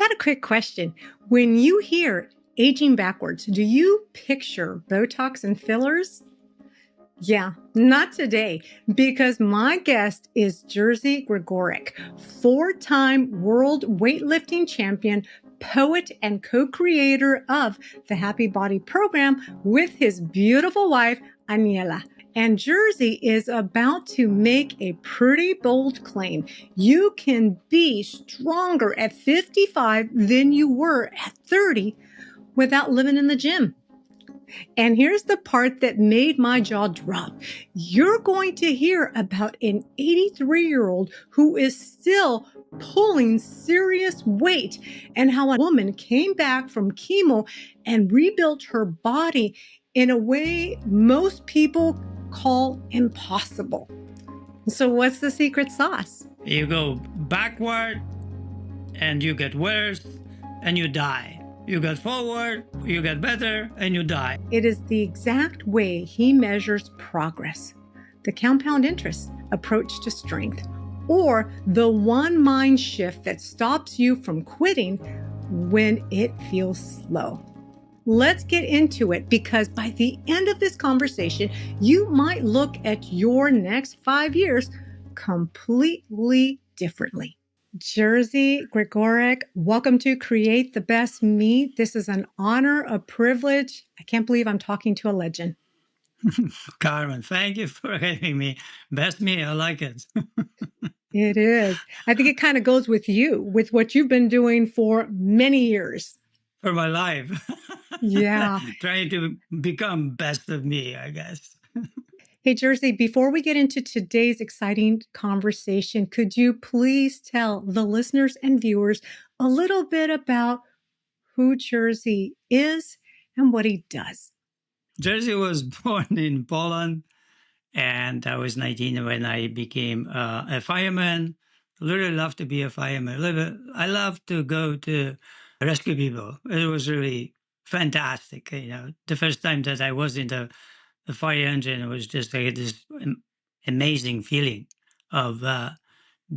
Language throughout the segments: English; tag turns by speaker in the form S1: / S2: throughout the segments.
S1: got a quick question. When you hear aging backwards, do you picture Botox and fillers? Yeah, not today, because my guest is Jerzy Gregorek, four-time World Weightlifting Champion, poet, and co-creator of the Happy Body program with his beautiful wife, Aniela. And Jerzy is about to make a pretty bold claim. You can be stronger at 55 than you were at 30 without living in the gym. And here's the part that made my jaw drop. You're going to hear about an 83-year-old who is still pulling serious weight and how a woman came back from chemo and rebuilt her body in a way most people call impossible. So what's the secret sauce?
S2: You go backward and you get worse and you die. You get forward, you get better, and you die.
S1: It is the exact way he measures progress. The compound interest approach to strength, or the one mind shift that stops you from quitting when it feels slow. Let's get into it, because by the end of this conversation, you might look at your next 5 years completely differently. Jerzy Gregorek, welcome to Create the Best Me. This is an honor, a privilege. I can't believe I'm talking to a legend.
S2: Carmen, thank you for having me. Best me, I like it.
S1: It is. I think it kind of goes with you, with what you've been doing for many years.
S2: For my life.
S1: Yeah.
S2: Trying to become best of me, I guess.
S1: Hey, Jerzy, before we get into today's exciting conversation, could you please tell the listeners and viewers a little bit about who Jerzy is and what he does?
S2: Jerzy was born in Poland, and I was 19 when I became a fireman. I really love to be a fireman. I love to go to rescue people. It was really fantastic. The first time that I was in the fire engine, it was just like this amazing feeling of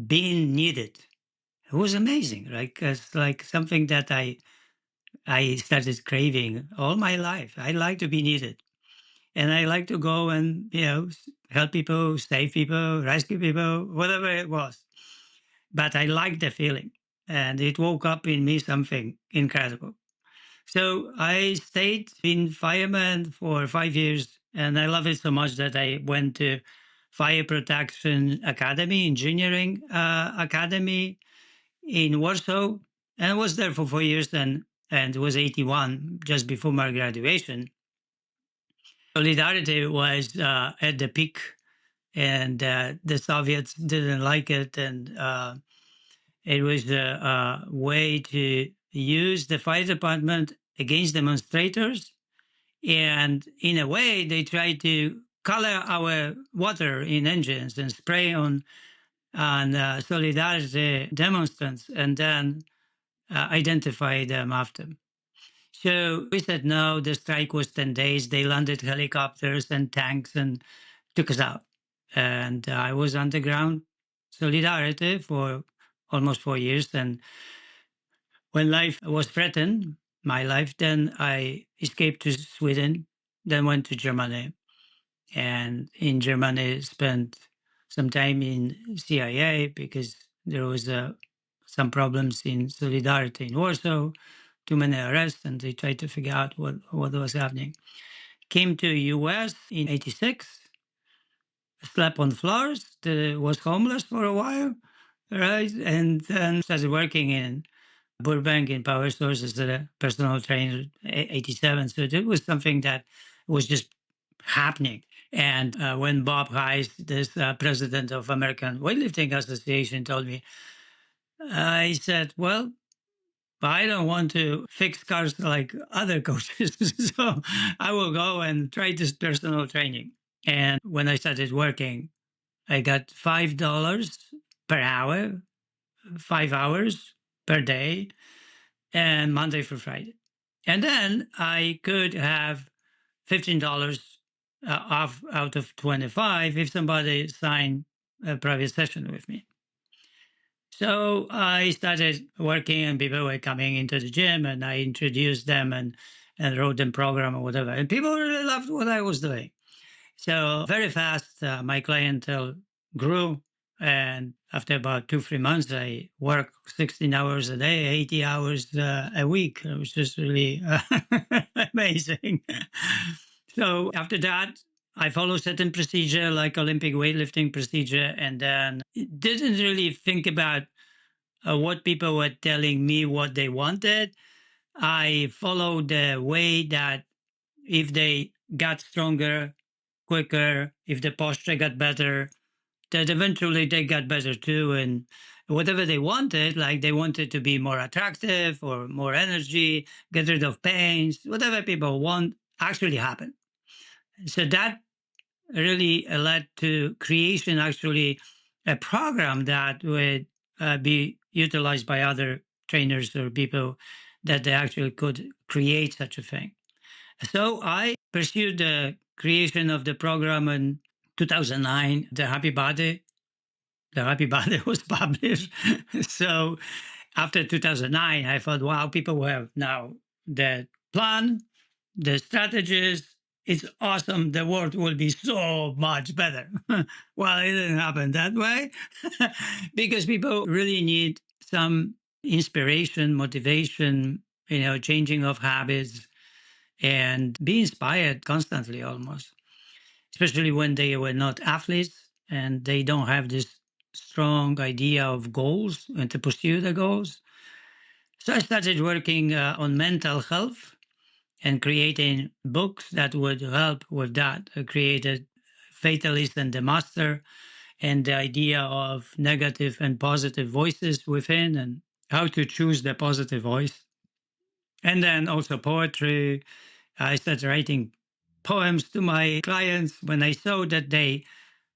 S2: being needed. It was amazing. Like it's like something that I started craving all my life. I like to be needed. And I like to go and, help people, save people, rescue people, whatever it was. But I liked the feeling. And it woke up in me something incredible. So I stayed in fireman for 5 years. And I love it so much that I went to Fire Protection Academy, Engineering Academy in Warsaw. And I was there for 4 years and was 81 just before my graduation. Solidarity was at the peak, and the Soviets didn't like it, and it was a way to use the fire department against demonstrators, and in a way, they tried to color our water in engines and spray on Solidarity demonstrants, and then identify them after. So we said no. The strike was 10 days. They landed helicopters and tanks and took us out. And I was underground Solidarity for almost 4 years. And when life was threatened, my life, then I escaped to Sweden, then went to Germany. And in Germany, spent some time in CIA because there was some problems in Solidarity in Warsaw, too many arrests, and they tried to figure out what was happening. Came to US in 86, slept on floors, was homeless for a while, right? And then started working in Burbank in power sources as a personal trainer, 87. So it was something that was just happening. And when Bob Heiss, this president of American Weightlifting Association, told me, I said, well, I don't want to fix cars like other coaches. So I will go and try this personal training. And when I started working, I got $5 per hour, 5 hours per day, and Monday through Friday. And then I could have $15 off out of 25 if somebody signed a private session with me. So I started working, and people were coming into the gym, and I introduced them and wrote them program or whatever. And people really loved what I was doing. So very fast, my clientele grew. And after about 2, 3 months, I worked 16 hours a day, 80 hours a week. It was just really amazing. So after that, I followed certain procedure like Olympic weightlifting procedure, and then didn't really think about what people were telling me what they wanted. I followed the way that if they got stronger, quicker, if the posture got better, that eventually they got better too. And whatever they wanted, like they wanted to be more attractive or more energy, get rid of pains, whatever people want actually happened. So that really led to creation actually a program that would be utilized by other trainers or people that they actually could create such a thing. So I pursued the creation of the program in 2009. The Happy Body was published. So after 2009, I thought, wow, people have now the plan, the strategies. It's awesome. The world will be so much better. Well, it didn't happen that way because people really need some inspiration, motivation, changing of habits and be inspired constantly almost, especially when they were not athletes and they don't have this strong idea of goals and to pursue the goals. So I started working on mental health and creating books that would help with that. I created Fatalist and the Master and the idea of negative and positive voices within and how to choose the positive voice. And then also poetry. I started writing poems to my clients when I saw that they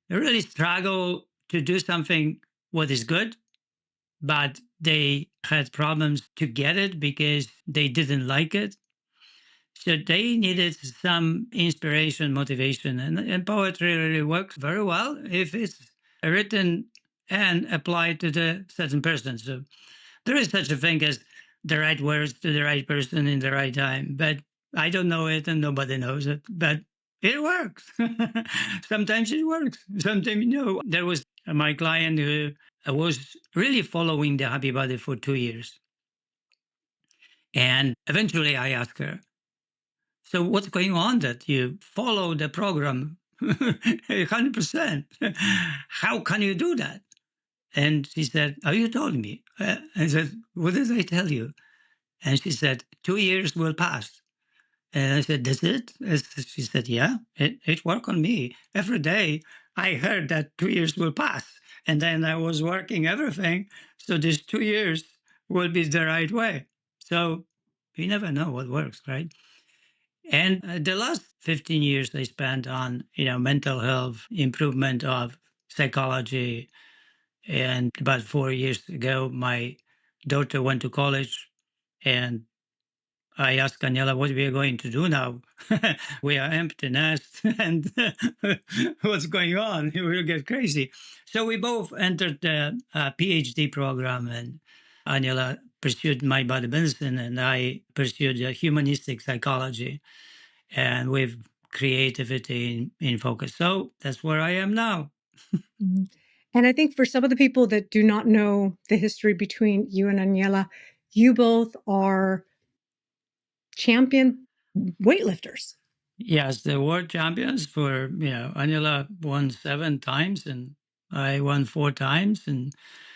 S2: really struggle to do something what is good, but they had problems to get it because they didn't like it. So they needed some inspiration, motivation, and poetry really works very well if it's written and applied to the certain person. So there is such a thing as the right words to the right person in the right time, but I don't know it and nobody knows it, but it works. Sometimes it works. Sometimes, there was my client who was really following the Happy Body for 2 years. And eventually I asked her, so what's going on that you follow the program 100%? How can you do that? And she said, oh, you told me. I said, what did I tell you? And she said, 2 years will pass. And I said, that's it? She said, yeah, it worked on me. Every day I heard that 2 years will pass. And then I was working everything. So this 2 years will be the right way. So you never know what works, right? And the last 15 years I spent on, mental health, improvement of psychology. And about 4 years ago, my daughter went to college and I asked Daniela, what we are going to do now? We are empty nest and what's going on? We'll get crazy. So we both entered the PhD program and Daniela pursued my body medicine and I pursued humanistic psychology and with creativity in focus. So that's where I am now.
S1: Mhm. And I think for some of the people that do not know the history between you and Aniela, you both are champion weightlifters.
S2: Yes, the world champions for, Anila won 7 times and I won 4 times. And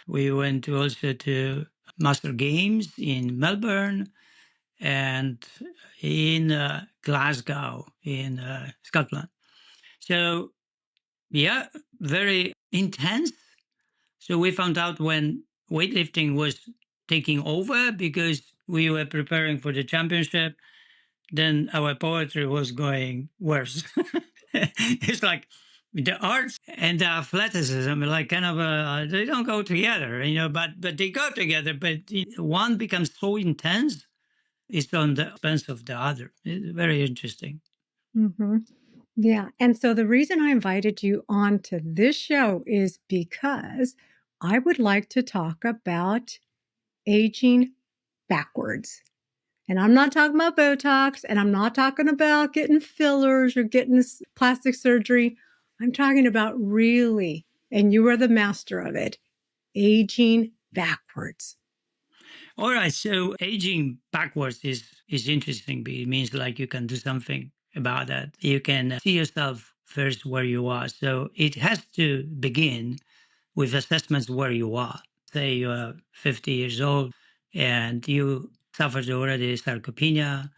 S2: we went also to Master Games in Melbourne and in Glasgow in Scotland. So, yeah, very intense. So we found out when weightlifting was taking over because we were preparing for the championship, then our poetry was going worse. It's like the arts and the athleticism, like kind of they don't go together, but they go together. But one becomes so intense, it's on the expense of the other. It's very interesting.
S1: Hmm. Yeah. And so the reason I invited you on to this show is because I would like to talk about aging backwards. And I'm not talking about Botox, and I'm not talking about getting fillers or getting plastic surgery. I'm talking about really, and you are the master of it, aging backwards.
S2: All right. So aging backwards is interesting. It means like you can do something about that. You can see yourself first where you are. So it has to begin with assessments where you are. Say you are 50 years old and you suffered already sarcopenia,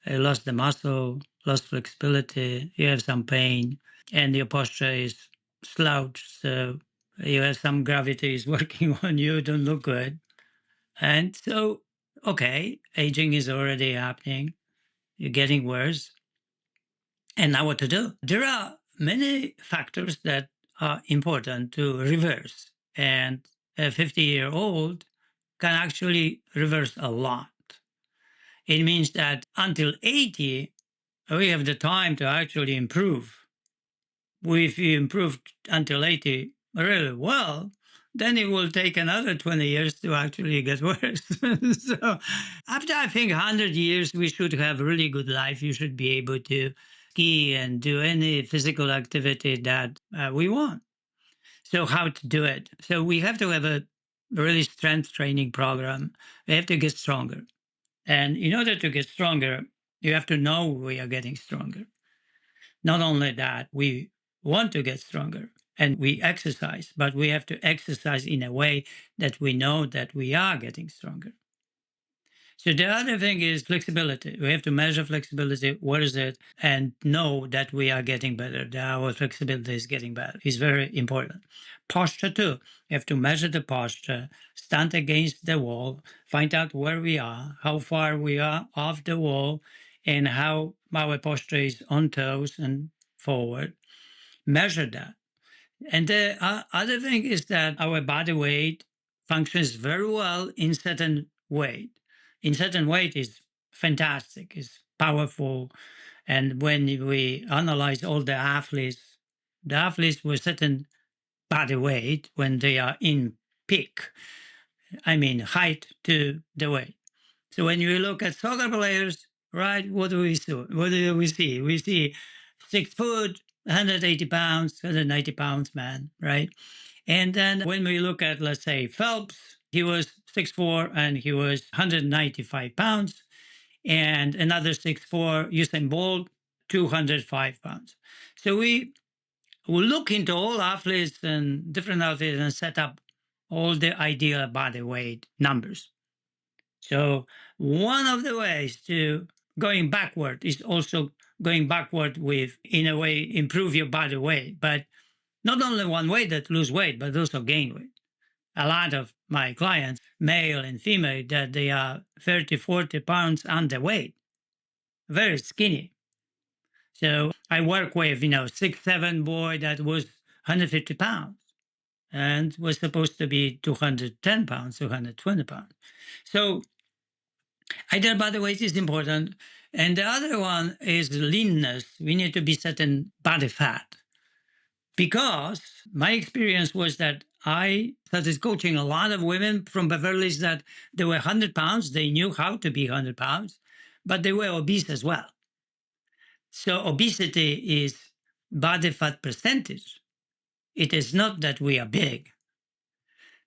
S2: lost the muscle, lost flexibility, you have some pain, and your posture is slouched. So you have some gravity is working on you, don't look good. And so, okay, aging is already happening, you're getting worse. And now what to do? There are many factors that are important to reverse. And a 50-year-old can actually reverse a lot. It means that until 80, we have the time to actually improve. If you improve until 80 really well, then it will take another 20 years to actually get worse. So after I think 100 years, we should have a really good life. You should be able to ski and do any physical activity that we want. So how to do it? So we have to have a really strength training program. We have to get stronger. And in order to get stronger, you have to know we are getting stronger. Not only that, we want to get stronger and we exercise, but we have to exercise in a way that we know that we are getting stronger. So the other thing is flexibility. We have to measure flexibility. What is it? And know that we are getting better, that our flexibility is getting better. It's very important. Posture too. You have to measure the posture, stand against the wall, find out where we are, how far we are off the wall, and how our posture is on toes and forward. Measure that. And the other thing is that our body weight functions very well in certain weight. In certain weight is fantastic, is powerful. And when we analyze all the athletes with certain body weight, when they are in peak, I mean height to the weight. So when you look at soccer players, right, what do we see? What do we see? We see 6 foot, 180 pounds, 190 pounds man, right? And then when we look at, let's say, Phelps, he was 6'4" and he was 195 pounds. And another 6'4", Usain Bolt, 205 pounds. So we will look into all athletes and different athletes and set up all the ideal body weight numbers. So one of the ways to going backward is also going backward with, in a way, improve your body weight. But not only one way that lose weight, but also gain weight. A lot of my clients, male and female, that they are 30, 40 pounds underweight, very skinny. So I work with, 6'7" boy that was 150 pounds and was supposed to be 210 pounds, 220 pounds. So ideal body weight is important. And the other one is leanness. We need to be certain body fat. Because my experience was that I started coaching a lot of women from Beverly Hills that they were 100 pounds. They knew how to be 100 pounds, but they were obese as well. So obesity is body fat percentage. It is not that we are big.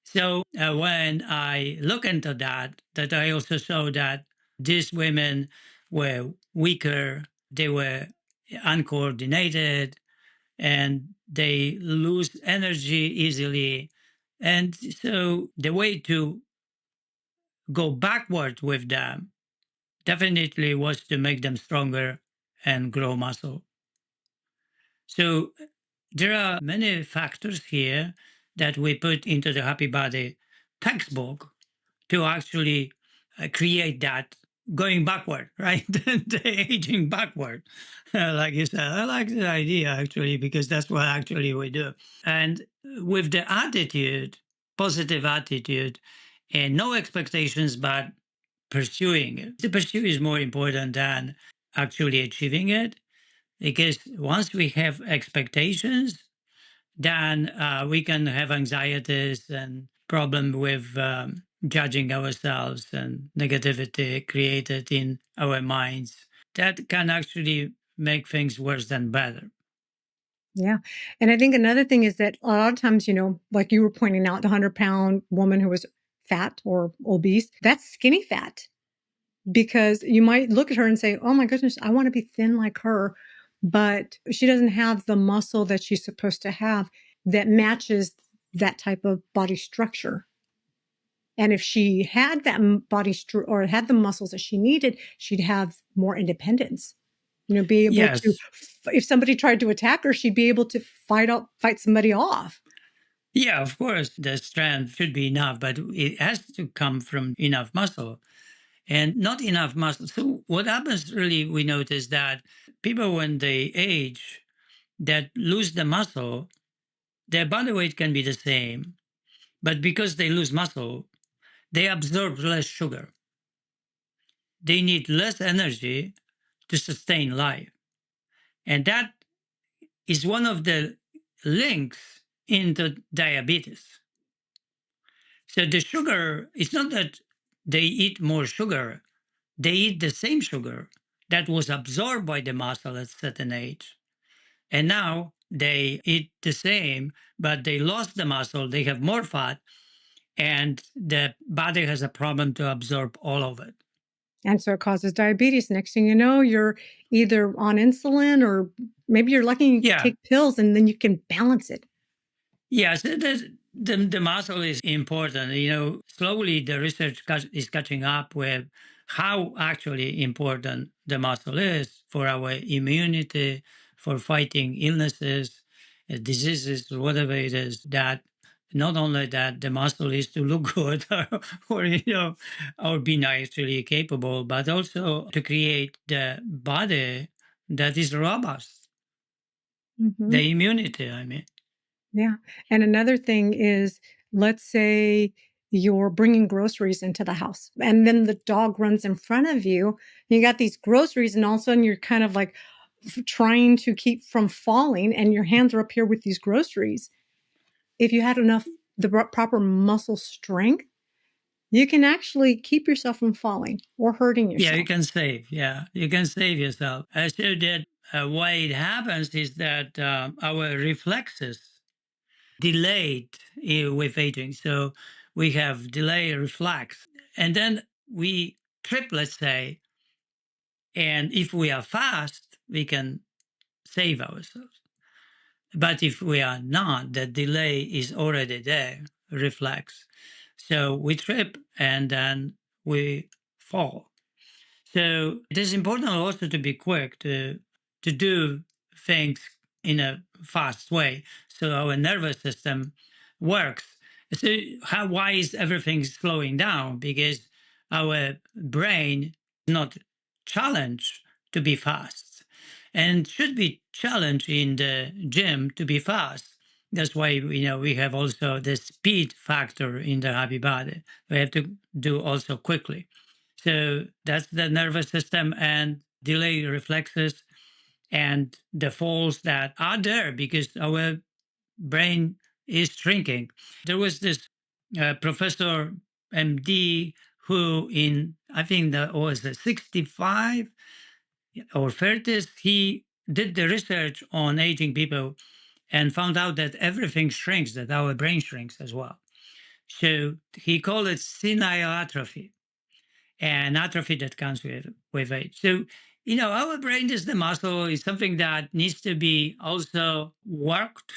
S2: So when I look into that I also saw that these women were weaker, they were uncoordinated, and they lose energy easily. And so the way to go backward with them definitely was to make them stronger and grow muscle. So there are many factors here that we put into the Happy Body textbook to actually create that going backward, right? The aging backward. Like you said, I like the idea actually, because that's what actually we do. And with the attitude, positive attitude, and no expectations, but pursuing it. The pursuit is more important than actually achieving it, because once we have expectations, then we can have anxieties and problem with judging ourselves and negativity created in our minds. That can actually make things worse than better.
S1: Yeah. And I think another thing is that a lot of times, like you were pointing out, the 100-pound woman who was fat or obese, that's skinny fat because you might look at her and say, oh my goodness, I want to be thin like her. But she doesn't have the muscle that she's supposed to have that matches that type of body structure. And if she had that or had the muscles that she needed, she'd have more independence. Be able to,
S2: Yes.
S1: if somebody tried to attack her, she'd be able to fight somebody off.
S2: Yeah, of course, the strength should be enough, but it has to come from enough muscle and not enough muscle. So what happens really, we notice that people when they age that lose the muscle, their body weight can be the same, but because they lose muscle, they absorb less sugar. They need less energy to sustain life. And that is one of the links into diabetes. So the sugar, it's not that they eat more sugar, they eat the same sugar that was absorbed by the muscle at a certain age. And now they eat the same, but they lost the muscle, they have more fat, and the body has a problem to absorb all of it.
S1: And so it causes diabetes. Next thing you know, you're either on insulin or maybe you're lucky you
S2: Yeah.
S1: take pills and then you can balance it.
S2: Yes, the muscle is important. Slowly the research is catching up with how actually important the muscle is for our immunity, for fighting illnesses, diseases, whatever it is. That not only that the muscle is to look good or be naturally capable, but also to create the body that is robust,
S1: Hmm.
S2: the immunity. I mean.
S1: Yeah. And another thing is, let's say you're bringing groceries into the house and then the dog runs in front of you. You got these groceries, and all of a sudden you're kind of like trying to keep from falling, and your hands are up here with these groceries. If you had the proper muscle strength, you can actually keep yourself from falling or hurting
S2: Yeah, you
S1: yourself.
S2: can save. Yeah, you can save yourself. So that why it happens is that our reflexes delayed with aging. So we have delay reflex, and then we trip, let's say, and if we are fast, we can save ourselves. But if we are not, the delay is already there, reflex. So we trip and then we fall. So it is important also to be quick to do things in a fast way, so our nervous system works. So why is everything slowing down? Because our brain is not challenged to be fast, and should be challenged in the gym to be fast. That's why we have also the speed factor in the happy body. We have to do also quickly. So that's the nervous system and delay reflexes and the falls that are there because our brain is shrinking. There was this professor MD who in I think that was 65 or 30s, he did the research on aging people and found out that everything shrinks, that our brain shrinks as well. So he called it senile atrophy and atrophy that comes with age. So, our brain is the muscle, is something that needs to be also worked.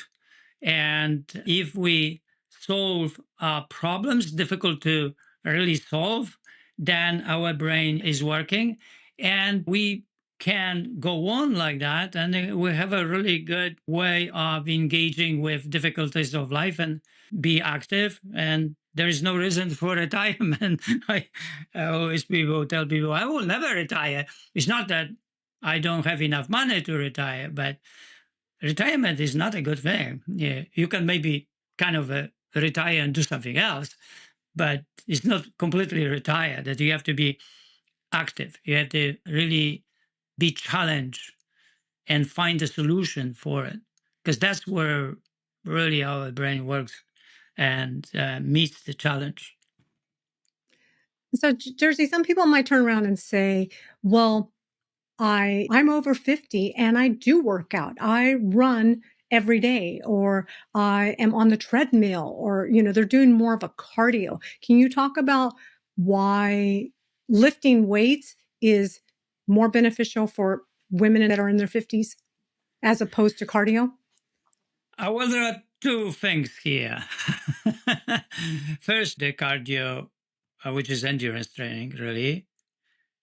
S2: And if we solve problems difficult to really solve, then our brain is working and we can go on like that. And then we have a really good way of engaging with difficulties of life and be active. And there is no reason for retirement. I always tell people, I will never retire. It's not that I don't have enough money to retire, but retirement is not a good thing. Yeah, you can maybe kind of retire and do something else, but it's not completely retire. That you have to be active. You have to really be challenged and find a solution for it, because that's where really how the brain works and meets the challenge.
S1: So, Jersey, some people might turn around and say, well, I'm over 50 and I do work out. I run every day, or I am on the treadmill, or, they're doing more of a cardio. Can you talk about why lifting weights is more beneficial for women that are in their 50s as opposed to cardio?
S2: Well, there are two things here. First, the cardio, which is endurance training, really,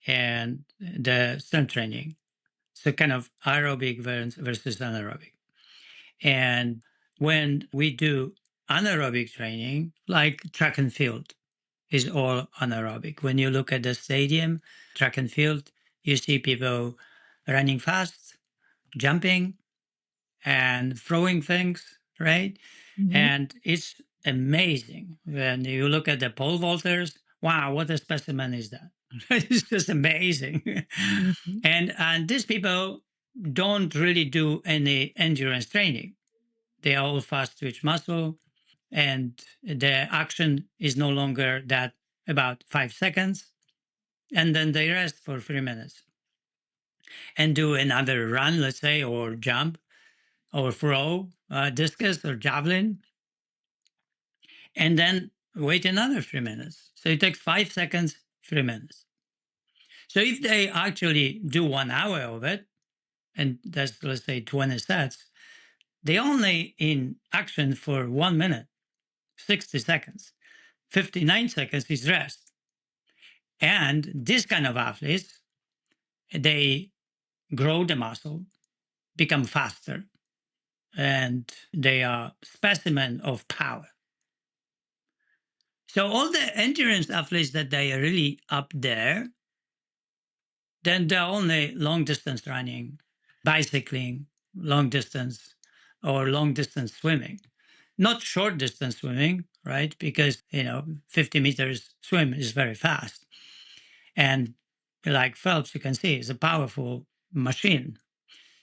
S2: and the strength training. So, kind of aerobic versus anaerobic. And when we do anaerobic training, like track and field, is all anaerobic. When you look at the stadium, track and field, you see people running fast, jumping, and throwing things, right?
S1: Mhm.
S2: And it's amazing when you look at the pole vaulters. Wow, what a specimen is that? It's just amazing.
S1: Mhm.
S2: And these people don't really do any endurance training. They are all fast twitch muscle, and the action is no longer that about 5 seconds, and then they rest for 3 minutes and do another run, let's say, or jump or throw discus or javelin, and then wait another 3 minutes. So it takes 5 seconds, 3 minutes. So if they actually do 1 hour of it, and that's, let's say, 20 sets, they only in action for 1 minute, 60 seconds. 59 seconds is rest. And this kind of athletes, they grow the muscle, become faster, and they are specimen of power. So all the endurance athletes that they are really up there, then they're only long distance running, bicycling, long distance, or long distance swimming. Not short distance swimming, right? Because, 50 meters swim is very fast. And like Phelps, you can see, is a powerful machine.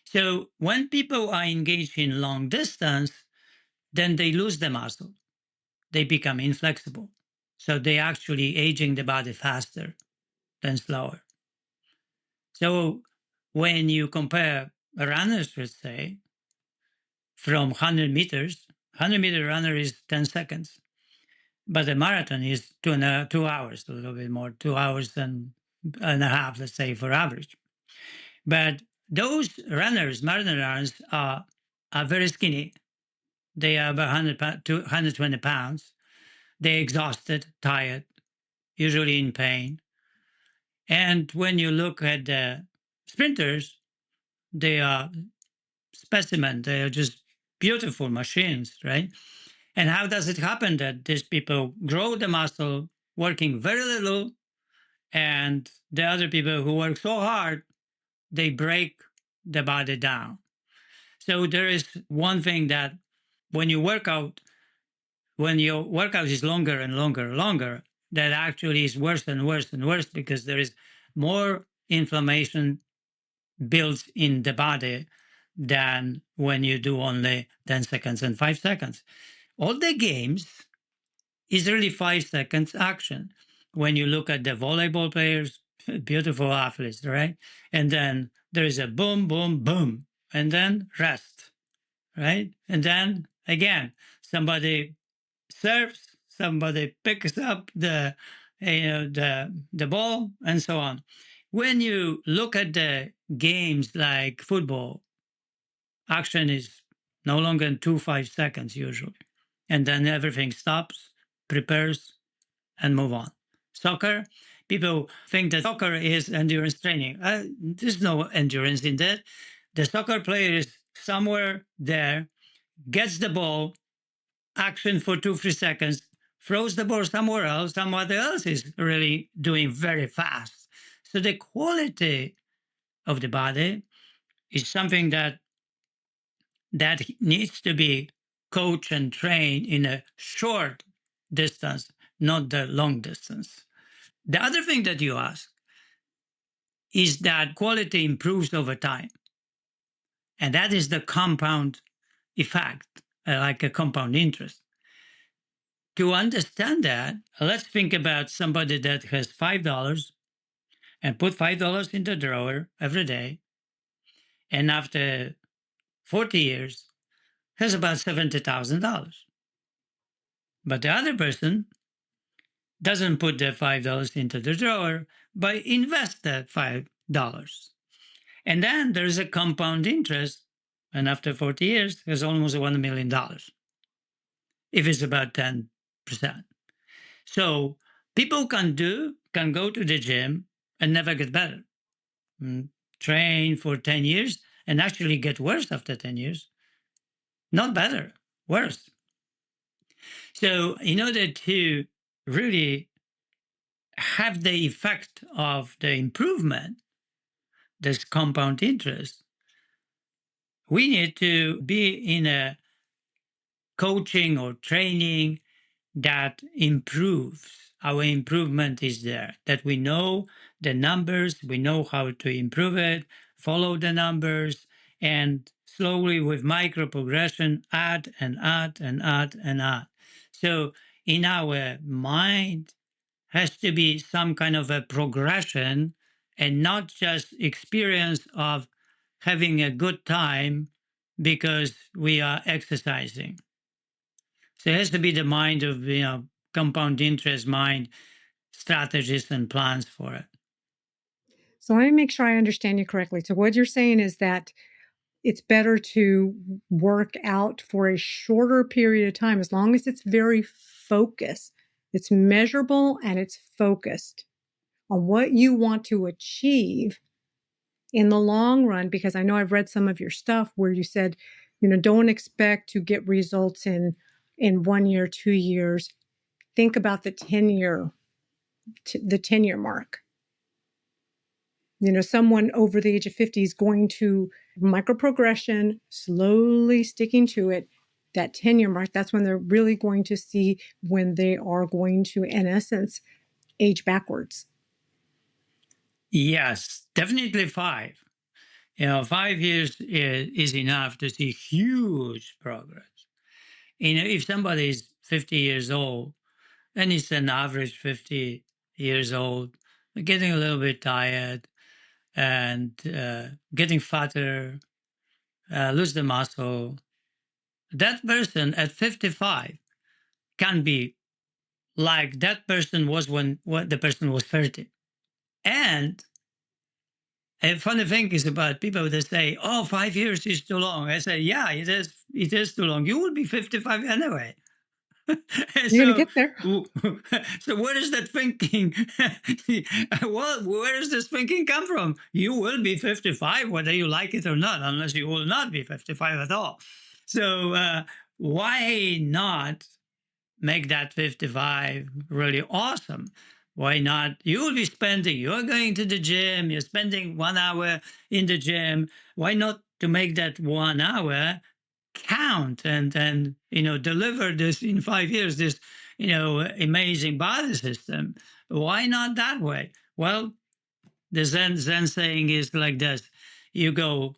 S2: So when people are engaged in long distance, then they lose the muscle. They become inflexible. So they actually aging the body faster than slower. So when you compare runners, let's say, from 100 meters, 100-meter runner is 10 seconds, but the marathon is 2 hours, a little bit more, 2 hours and a half, let's say, for average. But those runners, marathon runners, are very skinny. They are about 120 pounds. They're exhausted, tired, usually in pain. And when you look at the sprinters, they are specimen. They are just beautiful machines, right? And how does it happen that these people grow the muscle working very little, and the other people who work so hard, they break the body down? So there is one thing that when you work out, when your workout is longer and longer and longer, that actually is worse and worse and worse because there is more inflammation built in the body than when you do only 10 seconds and 5 seconds. All the games is really 5 seconds action. When you look at the volleyball players, beautiful athletes, right? And then there is a boom, boom, boom, and then rest, right? And then again, somebody serves, somebody picks up the ball, and so on. When you look at the games like football, action is no longer than 5 seconds usually, and then everything stops, prepares, and move on. Soccer, people think that soccer is endurance training. There's no endurance in that. The soccer player is somewhere there, gets the ball, action for 2 3 seconds, throws the ball somewhere else. Somebody else is really doing very fast. So the quality of the body is something that needs to be coached and trained in a short distance, not the long distance. The other thing that you ask is that quality improves over time. And that is the compound effect. like a compound interest. To understand that, let's think about somebody that has $5 and put $5 in the drawer every day, and after 40 years has about $70,000. But the other person doesn't put the $5 into the drawer, but invest that $5. And then there's a compound interest, and after 40 years, has almost $1 million if it's about 10%. So people can go to the gym and never get better. Train for 10 years and actually get worse after 10 years. Not better, worse. So in order to really have the effect of the improvement, this compound interest, we need to be in a coaching or training that improves. Our improvement is there, that we know the numbers, we know how to improve it, follow the numbers, and slowly with micro progression, add and add and add and add. So in our mind has to be some kind of a progression and not just experience of having a good time because we are exercising. So it has to be the mind of, compound interest mind, strategies and plans for it.
S1: So let me make sure I understand you correctly. So what you're saying is that it's better to work out for a shorter period of time as long as it's very focused. It's measurable and it's focused on what you want to achieve in the long run, because I know I've read some of your stuff where you said, don't expect to get results in 1 year, 2 years. Think about the 10-year mark. Someone over the age of 50 is going to micro progression, slowly sticking to it. That 10-year mark, that's when they're really going to see when they are going to, in essence, age backwards.
S2: Yes, definitely 5. 5 years is enough to see huge progress. If somebody is 50 years old, and it's an average 50 years old, getting a little bit tired and getting fatter, lose the muscle, that person at 55 can be like that person was when the person was 30. And a funny thing is about people that say, oh, 5 years is too long. I say, yeah, it is too long. You will be 55 anyway.
S1: You're going to
S2: so,
S1: get there.
S2: so where is that thinking? Well, where does this thinking come from? You will be 55, whether you like it or not, unless you will not be 55 at all. So why not make that 55 really awesome? Why not? You're going to the gym, you're spending 1 hour in the gym. Why not to make that 1 hour count and deliver this in 5 years, this, amazing body system? Why not that way? Well, the Zen saying is like this. You go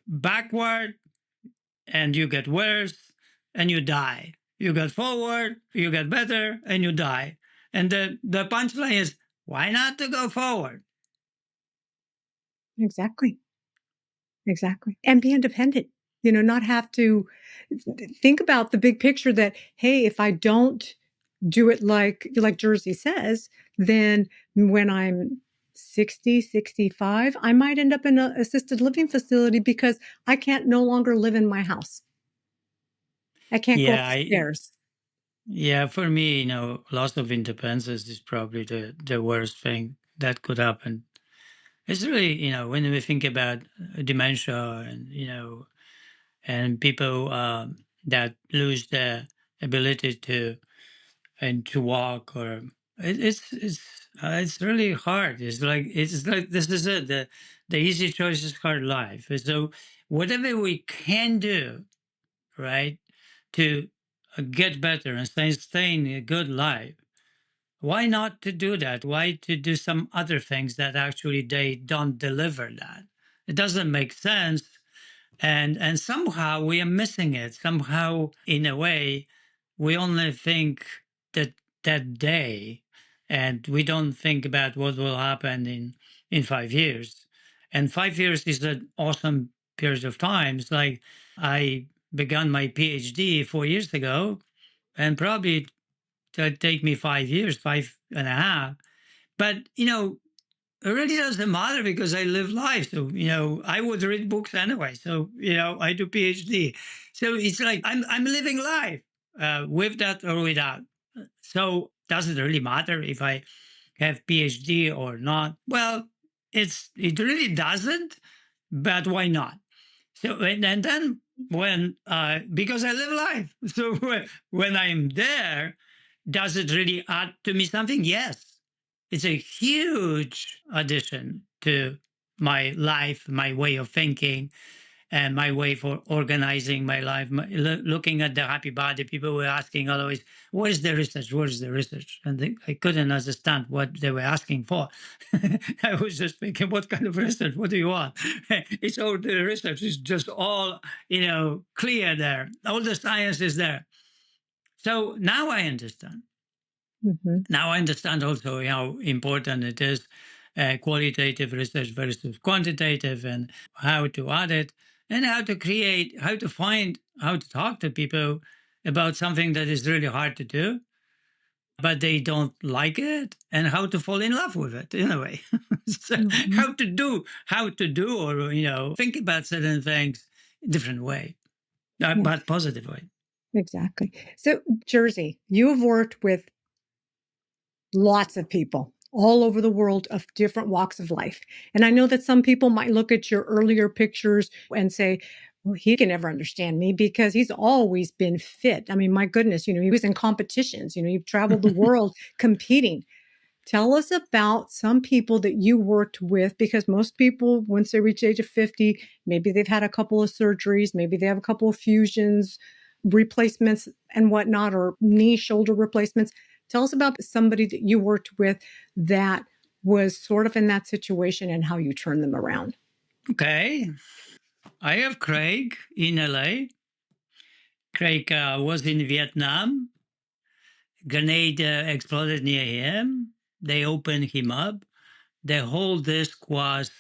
S2: backward and you get worse and you die. You get forward, you get better, and you die. And the punchline is, why not to go forward?
S1: Exactly. And be independent, not have to think about the big picture that, hey, if I don't do it like Jerzy says, then when I'm 60, 65, I might end up in an assisted living facility because I can't no longer live in my house. I can't go
S2: Yeah,
S1: upstairs.
S2: yeah. For me, loss of independence is probably the worst thing that could happen. It's really, when we think about dementia and people that lose the ability to walk, or it's really hard. It's like this is it. The easy choice is hard life. And so whatever we can do, right, to get better and sustain a good life, why not to do that? Why to do some other things that actually they don't deliver that? It doesn't make sense And somehow we are missing it. Somehow, in a way, we only think that that day, and we don't think about what will happen in 5 years. And 5 years is an awesome period of time. It's like I began my PhD 4 years ago, and probably it'll take me 5 years, 5.5. But it really doesn't matter because I live life. So, I would read books anyway. So, I do PhD. So it's like I'm living life with that or without. So does it really matter if I have PhD or not? Well, it really doesn't, but why not? So and then when because I live life. So when I'm there, does it really add to me something? Yes. It's a huge addition to my life, my way of thinking, and my way for organizing my life. Looking at the happy body, people were asking always, "Where's the research? Where's the research?" And I couldn't understand what they were asking for. I was just thinking, "What kind of research? What do you want?" It's all the research is just all clear there. All the science is there. So now I understand.
S1: Mm-hmm.
S2: Now I understand also how important it is, qualitative research versus quantitative, and how to add it, and how to create, how to find, how to talk to people about something that is really hard to do, but they don't like it, and how to fall in love with it in a way. So
S1: Mm-hmm.
S2: how to do, or think about certain things different way,
S1: Yeah,
S2: but positive way.
S1: exactly. So, Jerzy, you have worked with lots of people all over the world of different walks of life. And I know that some people might look at your earlier pictures and say, well, he can never understand me because he's always been fit. I mean, my goodness, he was in competitions, you've traveled the world competing. Tell us about some people that you worked with, because most people, once they reach the age of 50, maybe they've had a couple of surgeries, maybe they have a couple of fusions, replacements, and whatnot, or knee, shoulder replacements. Tell us about somebody that you worked with that was sort of in that situation and how you turned them around.
S2: Okay, I have Craig in LA. Craig was in Vietnam. Grenade exploded near him. They opened him up. The whole disc was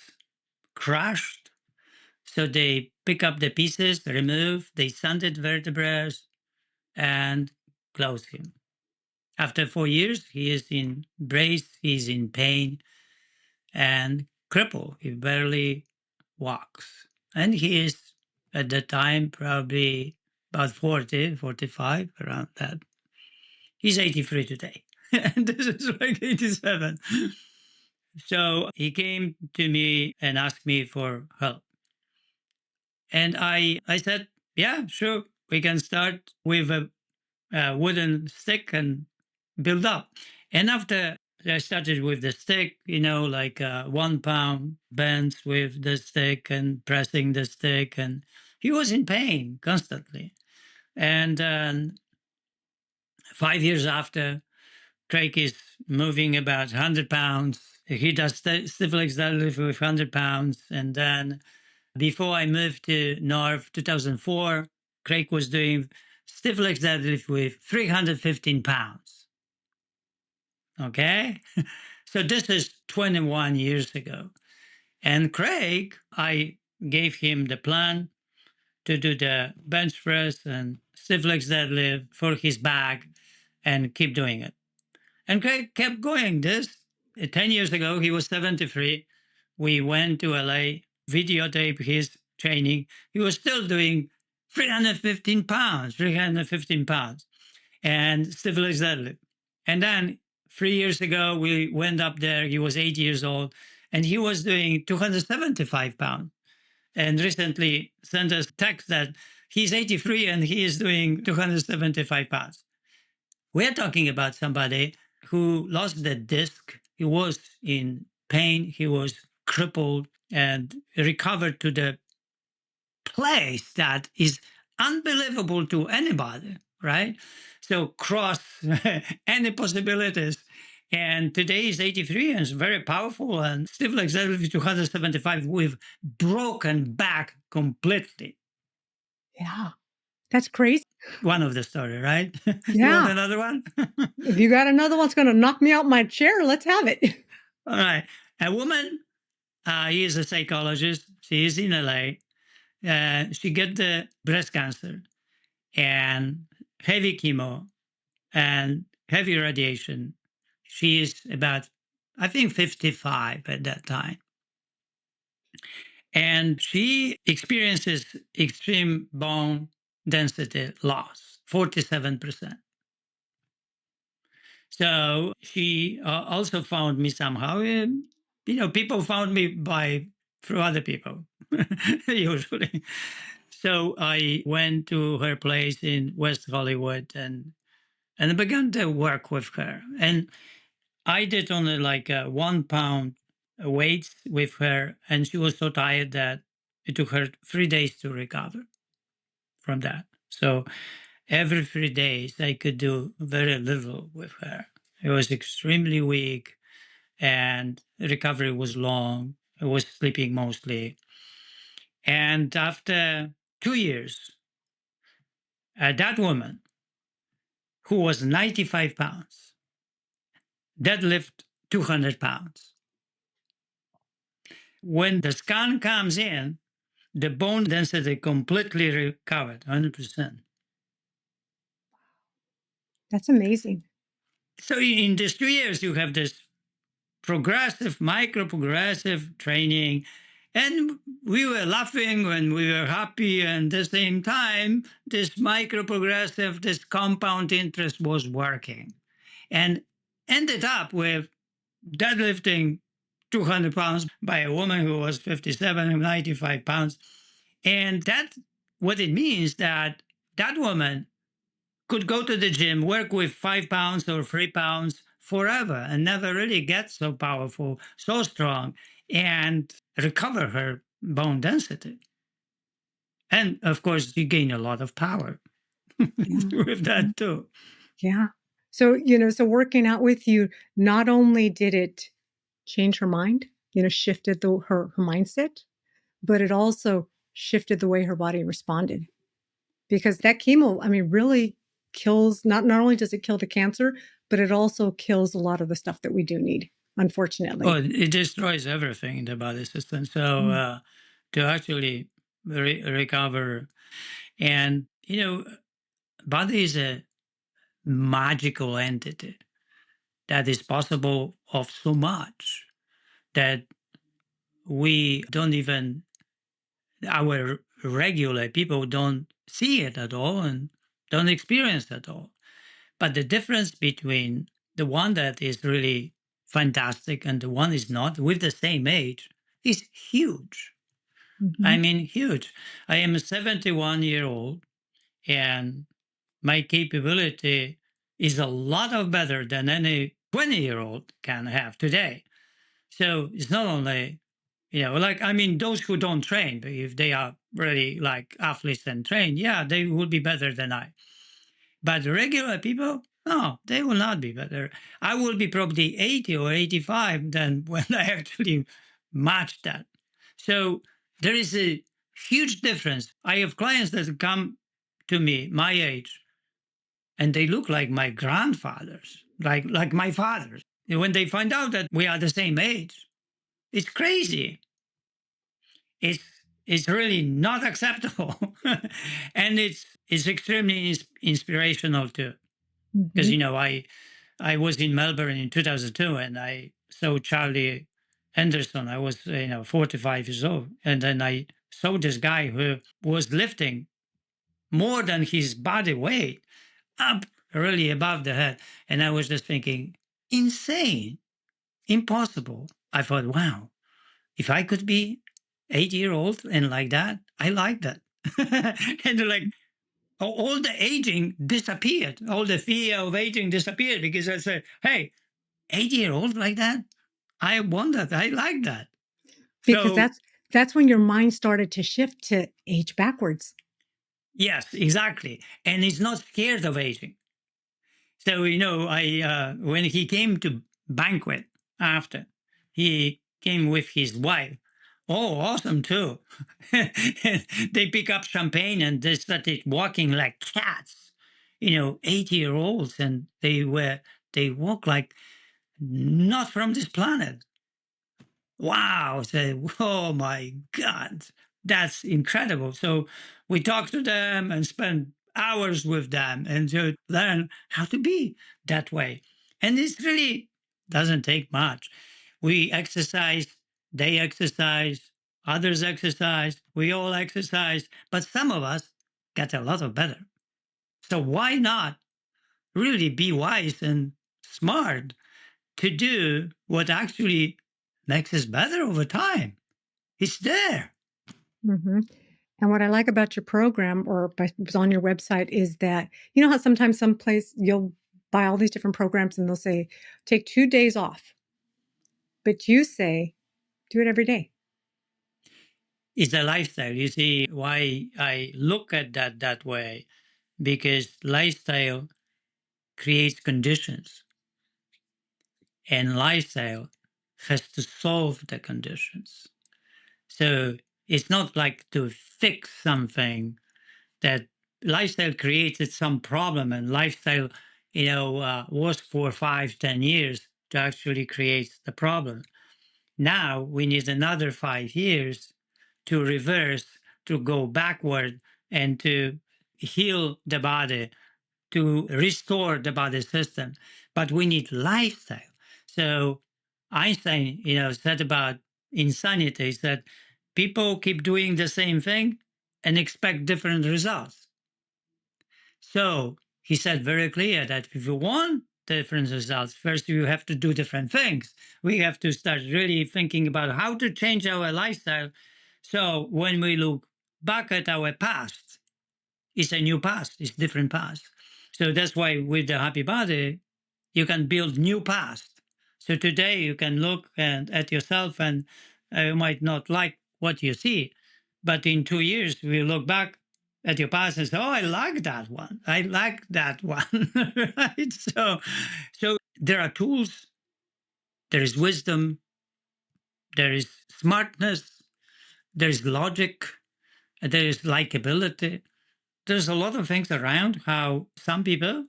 S2: crushed. So they pick up the pieces, remove, they sanded vertebrae, and close him. After 4 years, he is in brace, he's in pain, and crippled. He barely walks. And he is, at the time, probably about 40, 45, around that. He's 83 today. And this is like 87. So he came to me and asked me for help. And I said, yeah, sure. We can start with a wooden stick and build up. And after I started with the stick, like 1 pound bends with the stick and pressing the stick. And he was in pain constantly. And 5 years after, Craig is moving about 100 pounds. He does stiff legs deadlift with 100 pounds. And then before I moved to North 2004, Craig was doing stiff legs deadlift with 315 pounds. Okay? So this is 21 years ago. And Craig, I gave him the plan to do the bench press and stiff legs deadlift for his back and keep doing it. And Craig kept going. This 10 years ago, he was 73. We went to LA, videotape his training. He was still doing 315 pounds, 315 pounds, and stiff legs deadlift. And then 3 years ago, we went up there. He was 8 years old, and he was doing 275 pounds. And recently sent us text that he's 83 and he is doing 275 pounds. We're talking about somebody who lost the disc. He was in pain. He was crippled and recovered to the place that is unbelievable to anybody, right? So cross any possibilities. And today he's 83 and is very powerful and still like 275 with broken back completely.
S1: Yeah. That's crazy.
S2: One of the story, right? You want
S1: Yeah.
S2: another one?
S1: If you got another one's going to knock me out my chair, let's have it.
S2: All right. A woman, he is a psychologist. She is in LA. She get the breast cancer and heavy chemo and heavy radiation. She is about, I think, 55 at that time. And she experiences extreme bone density loss, 47%. So she also found me somehow. People found me through other people, usually. So I went to her place in West Hollywood and I began to work with her. And I did only like 1 pound weights with her, and she was so tired that it took her 3 days to recover from that. So every 3 days, I could do very little with her. I was extremely weak, and recovery was long. I was sleeping mostly. And after 2 years, that woman, who was 95 pounds, deadlift 200 pounds. When the scan comes in, the bone density completely recovered, 100%.
S1: That's amazing.
S2: So in these 2 years, you have this progressive, micro progressive training. And we were laughing when we were happy. And at the same time, this micro progressive, this compound interest was working and ended up with deadlifting 200 pounds by a woman who was 57 and 95 pounds. And that, what it means that that woman could go to the gym, work with 5 pounds or 3 pounds forever and never really get so powerful, so strong, and recover her bone density. And of course, she gained a lot of power
S1: Yeah.
S2: with that too.
S1: Yeah. So, so working out with you, not only did it change her mind, shifted her mindset, but it also shifted the way her body responded. Because that chemo, I mean, really kills, not only does it kill the cancer, but it also kills a lot of the stuff that we do need, unfortunately.
S2: Oh, it destroys everything in the body system. So to actually recover, and body is a magical entity that is possible of so much that we don't even, our regular people don't see it at all and don't experience it at all. But the difference between the one that is really fantastic and the one is not with the same age is huge. I
S1: Mm-hmm.
S2: mean, huge. I am a 71-year-old and my capability is a lot of better than any 20-year-old can have today. So it's not only, like, I mean, those who don't train, but if they are really like athletes and train, yeah, they will be better than I. But regular people, no, they will not be better. I will be probably 80 or 85 than when I actually match that. So there is a huge difference. I have clients that come to me, my age, and they look like my grandfathers, like my fathers. When they find out that we are the same age, it's crazy. It's it's really not acceptable, and it's extremely inspirational too. Because
S1: Mm-hmm.
S2: I was in Melbourne in 2002, and I saw Charlie Anderson. I was 45 years old, and then I saw this guy who was lifting more than his body weight up really above the head, and I was just thinking, insane, impossible. I thought, wow, if I could be 8-year-old and like that, I like that. And like all the aging disappeared. All the fear of aging disappeared because I said, hey, 8-year-old like that? I want that. I like that.
S1: Because
S2: So
S1: that's when your mind started to shift to age backwards.
S2: yes, exactly. And he's not scared of aging. So, I when he came to banquet after. He came with his wife. Oh, awesome too. They pick up champagne and they started walking like cats, 80-year-olds, and they walk like not from this planet. Wow. Say, oh my God, that's incredible. So we talked to them and spent hours with them and to learn how to be that way. And this really doesn't take much. We exercise, they exercise, others exercise, we all exercise, but some of us get a lot of better. So why not really be wise and smart to do what actually makes us better over time? It's there.
S1: Hmm. And what I like about your program or was on your website is that, you know how sometimes some place you'll buy all these different programs and they'll say, take 2 days off. But you say, do it every day.
S2: It's a lifestyle. You see why I look at that way? Because lifestyle creates conditions, and lifestyle has to solve the conditions. So it's not like to fix something that lifestyle created some problem, and lifestyle, was for 5, 10 years to actually create the problem. Now we need another 5 years to reverse, to go backward, and to heal the body, to restore the body system. But we need lifestyle. So Einstein, said about insanity is that people keep doing the same thing and expect different results. So he said very clear that if you want different results, first you have to do different things. We have to start really thinking about how to change our lifestyle. So when we look back at our past, it's a new past, it's different past. So that's why with the happy body, you can build new past. So today you can look at yourself and you might not like what you see, but in 2 years we look back at your past and say, "Oh, I like that one. I like that one." Right? So there are tools. There is wisdom. There is smartness. There is logic. There is likability. There's a lot of things around how some people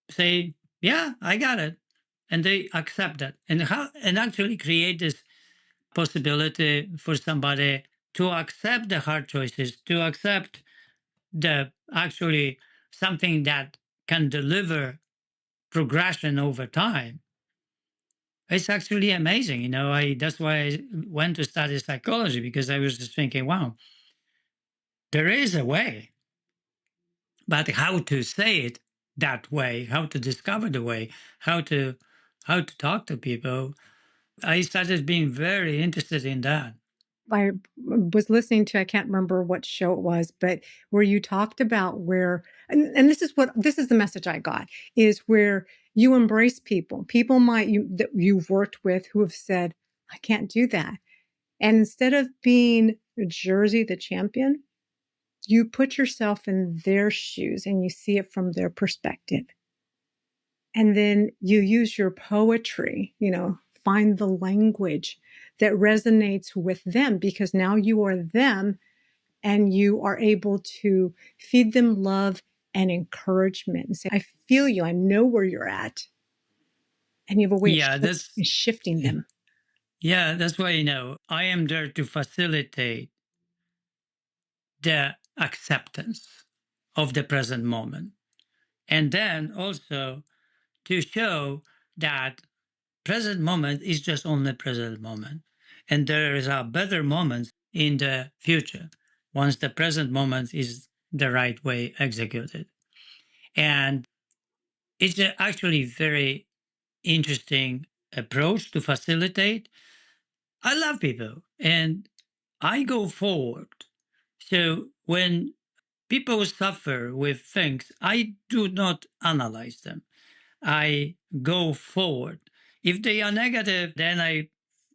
S2: say, "Yeah, I got it," and they accept that, and actually create this possibility for somebody to accept the hard choices, to accept the actually something that can deliver progression over time. It's actually amazing. I that's why I went to study psychology, because I was just thinking, wow, there is a way, but how to say it that way, how to discover the way, how to talk to people. I started being very interested in that.
S1: I was listening to, I can't remember what show it was, but where you talked about where, and this is the message I got, is where you embrace people. People that you've worked with who have said, I can't do that. And instead of being Jerzy the champion, you put yourself in their shoes and you see it from their perspective. And then you use your poetry, find the language that resonates with them, because now you are them and you are able to feed them love and encouragement and say, I feel you. I know where you're at. And you have a way of
S2: Yeah,
S1: shifting them.
S2: yeah, that's why I am there to facilitate the acceptance of the present moment, and then also to show that present moment is just only present moment, and there is a better moments in the future once the present moment is the right way executed. And it's actually very interesting approach to facilitate. I love people and I go forward. So when people suffer with things, I do not analyze them. I go forward. If they are negative, then I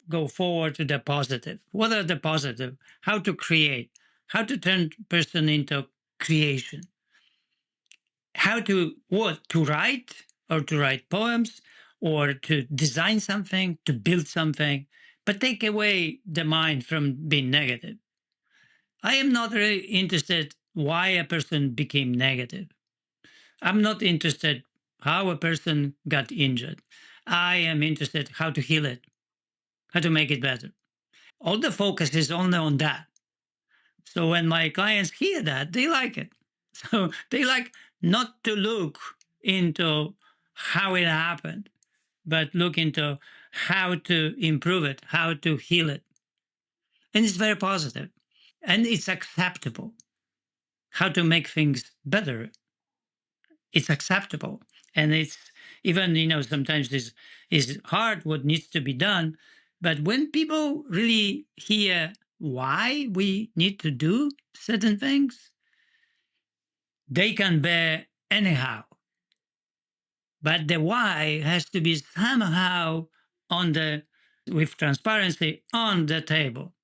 S2: go forward to the positive. What are the positive? How to create, how to turn person into creation, how to what to write or to write poems or to design something, to build something, but take away the mind from being negative. I am not really interested why a person became negative. I'm not interested how a person got injured. I am interested how to heal it, how to make it better. All the focus is only on that. So when my clients hear that, they like it. So they like not to look into how it happened, but look into how to improve it, how to heal it. And it's very positive and it's acceptable. How to make things better, it's acceptable. And it's even, sometimes this is hard what needs to be done. But when people really hear why we need to do certain things, they can bear anyhow. But the why has to be somehow on the with transparency on the table.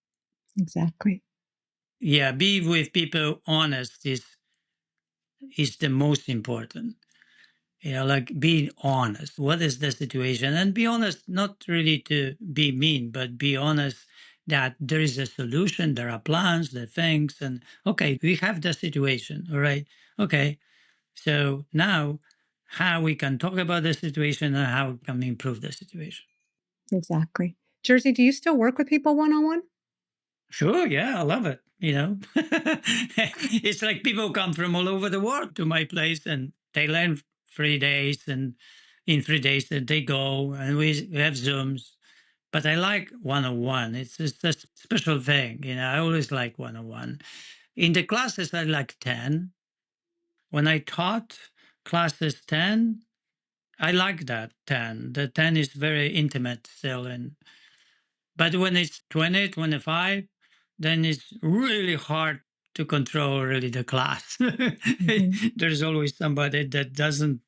S1: Exactly.
S2: Yeah, be with people honest is the most important. Like being honest. What is the situation? And be honest, not really to be mean, but be honest that there is a solution, there are plans, there are things, and okay, we have the situation. All right. Okay. So now how we can talk about the situation and how we can improve the situation.
S1: Exactly. Jersey, do you still work with people one on one?
S2: Sure, yeah, I love it. It's like people come from all over the world to my place and they learn 3 days, and in 3 days that they go and we have Zooms. But I like one on one. It's just a special thing. I always like one on one. In the classes, I like 10. When I taught classes 10, I like that 10. The 10 is very intimate still. But when it's 20, 25, then it's really hard to control really the class.
S1: Mhm.
S2: There's always somebody that doesn't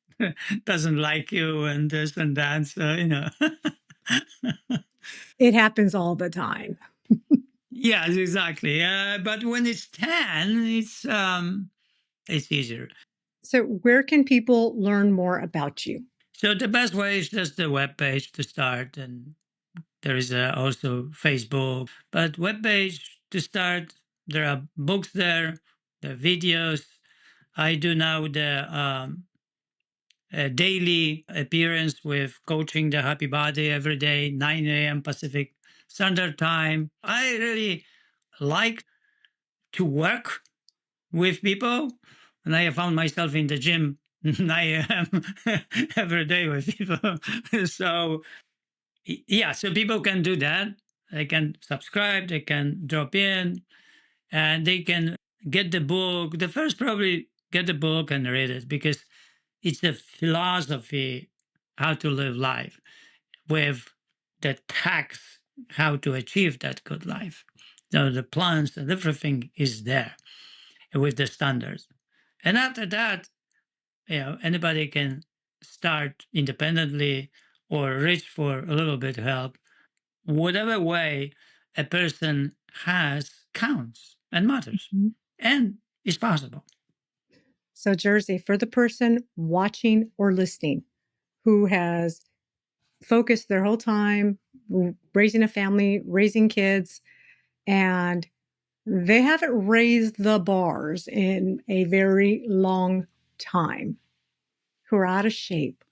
S2: like you and this and that. So.
S1: It happens all the time.
S2: Yes, exactly. But when it's 10, it's easier.
S1: So, where can people learn more about you?
S2: So the best way is just the web page to start, and there is also Facebook. But web page to start, there are books there, the videos. I do now the daily appearance with coaching the happy body every day, 9 a.m. Pacific Standard Time. I really like to work with people, and I have found myself in the gym 9 a.m. every day with people. So yeah, so people can do that. They can subscribe, they can drop in, and they can get the book. The first, probably get the book and read it, because it's the philosophy how to live life with the tax how to achieve that good life. So the plans and everything is there with the standards. And after that, anybody can start independently or reach for a little bit help. Whatever way a person has counts and matters
S1: Mhm.
S2: and is possible.
S1: So, Jersey, for the person watching or listening who has focused their whole time raising a family, raising kids, and they haven't raised the bars in a very long time, who are out of shape,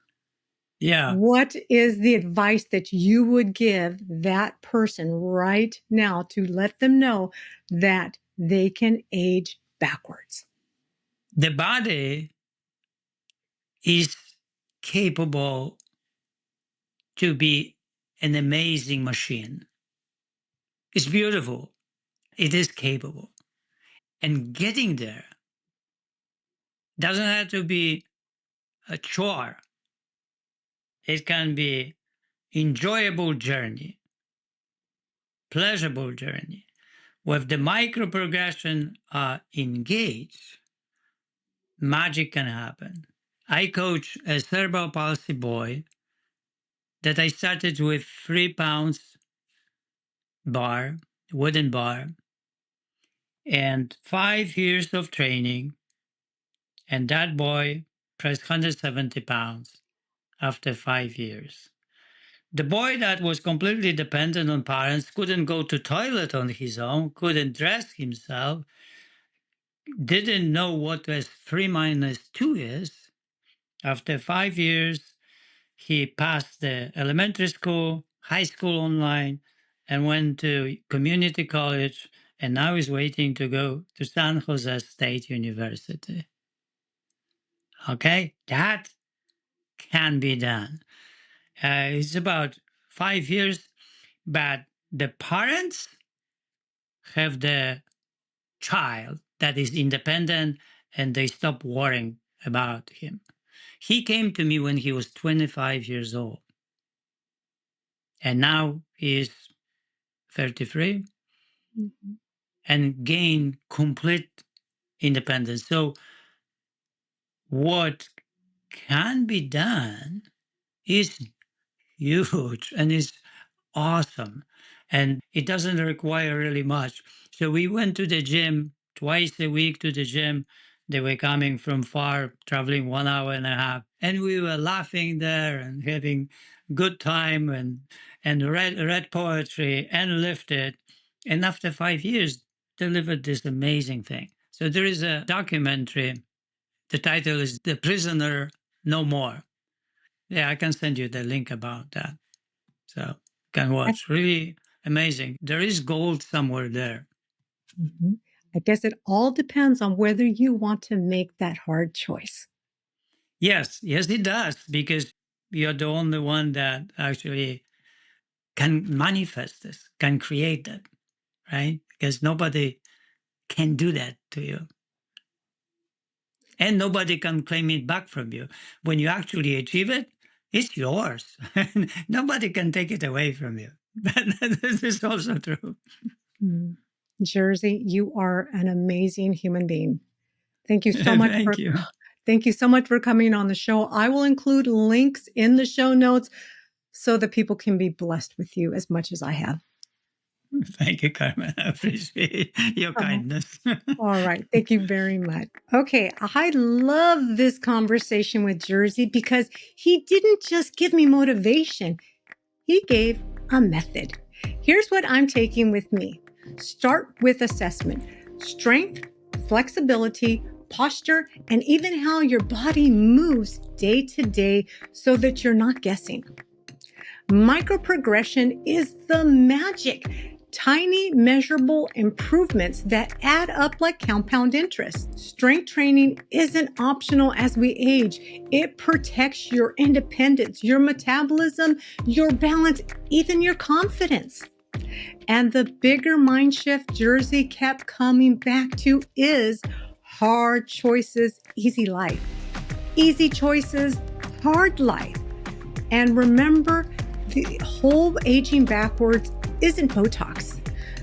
S2: Yeah.
S1: what is the advice that you would give that person right now to let them know that they can age backwards?
S2: The body is capable to be an amazing machine. It's beautiful. It is capable. And getting there doesn't have to be a chore. It can be enjoyable journey, pleasurable journey. With the micro progression engaged, magic can happen. I coach a cerebral palsy boy that I started with 3 pounds bar, wooden bar, and 5 years of training. And that boy pressed 170 pounds after 5 years. The boy that was completely dependent on parents, couldn't go to toilet on his own, couldn't dress himself, didn't know what was 3 minus 2 is. After 5 years, he passed the elementary school, high school online, and went to community college, and now he's waiting to go to San Jose State University. Okay, that can be done. It's about 5 years, but the parents have the child that is independent and they stop worrying about him. He came to me when he was 25 years old, and now he's 33 and gained complete independence. So, what can be done is huge and is awesome. And it doesn't require really much. So we went to the gym twice a week to the gym. They were coming from far, traveling 1.5 hours. And we were laughing there and having good time and read poetry and lifted. And after 5 years, delivered this amazing thing. So there is a documentary. The title is The Prisoner No More. Yeah, I can send you the link about that. So can watch. Really amazing. There is gold somewhere there.
S1: I guess it all depends on whether you want to make that hard choice.
S2: Yes, it does, because you're the only one that actually can manifest this, can create that, right? Because nobody can do that to you. And nobody can claim it back from you. When you actually achieve it, it's yours. Nobody can take it away from you. This is also true.
S1: Jerzy, you are an amazing human being. Thank you so much.
S2: Thank you.
S1: Thank you so much for coming on the show. I will include links in the show notes so that people can be blessed with you as much as I have.
S2: Thank you, Carmen. I appreciate your kindness.
S1: All right. Thank you very much. Okay. I love this conversation with Jerzy because he didn't just give me motivation. He gave a method. Here's what I'm taking with me. Start with assessment, strength, flexibility, posture, and even how your body moves day to day so that you're not guessing. Micro progression is the magic. Tiny, measurable improvements that add up like compound interest. Strength training isn't optional as we age. It protects your independence, your metabolism, your balance, even your confidence. And the bigger mind shift Jerzy kept coming back to is hard choices, easy life. Easy choices, hard life. And remember, the whole aging backwards isn't Botox.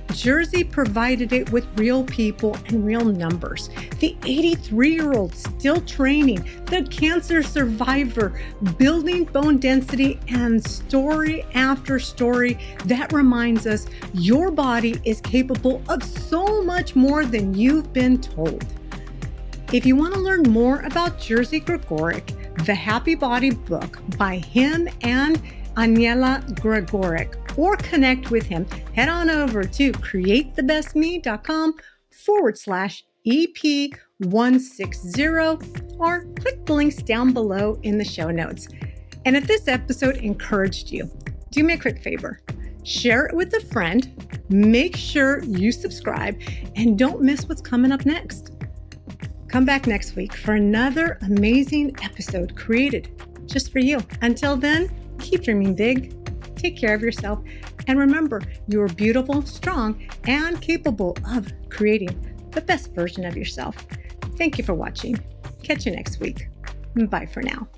S1: Jerzy provided it with real people and real numbers. The 83-year-old still training, the cancer survivor, building bone density, and story after story that reminds us your body is capable of so much more than you've been told. If you want to learn more about Jerzy Gregorek, the Happy Body book by him and Aniela Gregorek, or connect with him, head on over to createthebestme.com/EP160 or click the links down below in the show notes. And if this episode encouraged you, do me a quick favor. Share it with a friend, make sure you subscribe, and don't miss what's coming up next. Come back next week for another amazing episode created just for you. Until then, keep dreaming big, take care of yourself, and remember, you're beautiful, strong, and capable of creating the best version of yourself. Thank you for watching. Catch you next week. Bye for now.